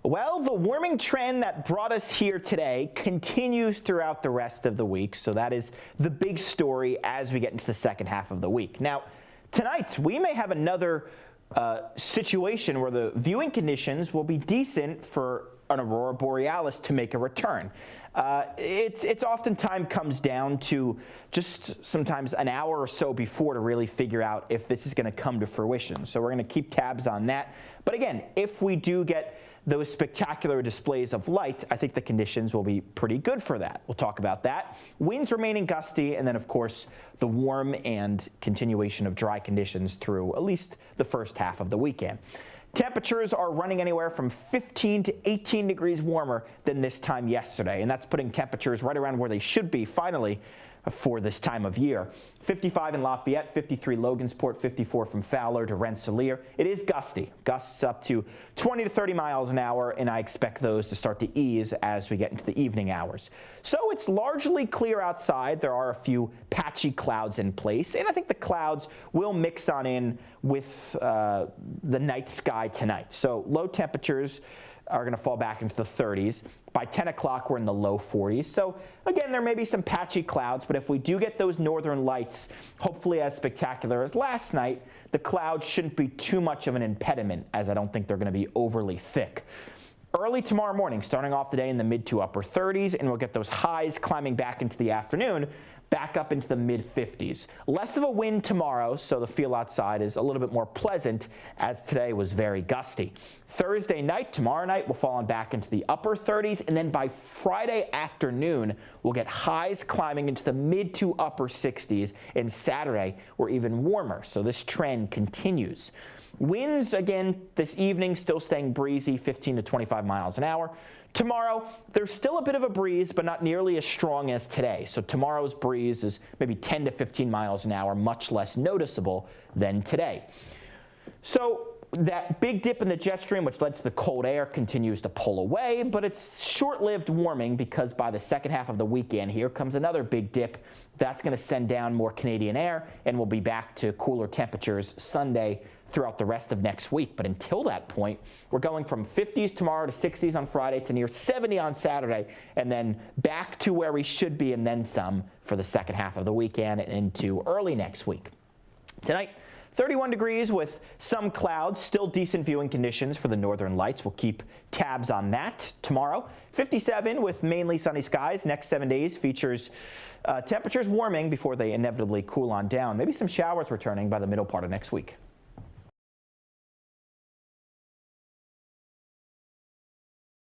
Well, the warming trend that brought us here today continues throughout the rest of the week, so that is the big story as we get into the second half of the week. Now, tonight we may have another situation where the viewing conditions will be decent for an aurora borealis to make a return. It's oftentimes comes down to just sometimes an hour or so before to really figure out if this is going to come to fruition. So we're going to keep tabs on that. But again, if we do get those spectacular displays of light, I think the conditions will be pretty good for that. We'll talk about that. Winds remaining gusty, and then of course the warm and continuation of dry conditions through at least the first half of the weekend. Temperatures are running anywhere from 15 to 18 degrees warmer than this time yesterday, and that's putting temperatures right around where they should be finally for this time of year. 55 in Lafayette, 53 Logansport, 54 from Fowler to Rensselaer. It is gusty, gusts up to 20 to 30 miles an hour, and I expect those to start to ease as we get into the evening hours. So it's largely clear outside. There are a few patchy clouds in place, and I think the clouds will mix on in with the night sky tonight. So low temperatures are going to fall back into the 30s. By 10 o'clock, we're in the low 40s. So again, there may be some patchy clouds, but if we do get those northern lights, hopefully as spectacular as last night, the clouds shouldn't be too much of an impediment, as I don't think they're going to be overly thick. Early tomorrow morning, starting off the day in the mid to upper 30s, and we'll get those highs climbing back into the afternoon, back up into the mid 50s. Less of a wind tomorrow, so the feel outside is a little bit more pleasant, as today was very gusty. Thursday night, tomorrow night, we'll fall on back into the upper 30s, and then by Friday afternoon, we'll get highs climbing into the mid to upper 60s, and Saturday, we're even warmer, so this trend continues. Winds, again, this evening still staying breezy, 15 to 25 miles an hour. Tomorrow, there's still a bit of a breeze, but not nearly as strong as today. So tomorrow's breeze is maybe 10 to 15 miles an hour, much less noticeable than today. So that big dip in the jet stream, which led to the cold air, continues to pull away, but it's short-lived warming because by the second half of the weekend, here comes another big dip. That's going to send down more Canadian air, and we'll be back to cooler temperatures Sunday throughout the rest of next week. But until that point, we're going from 50s tomorrow to 60s on Friday to near 70 on Saturday, and then back to where we should be and then some for the second half of the weekend and into early next week. Tonight, 31 degrees with some clouds, still decent viewing conditions for the northern lights. We'll keep tabs on that. Tomorrow, 57 with mainly sunny skies. Next 7 days features temperatures warming before they inevitably cool on down. Maybe some showers returning by the middle part of next week.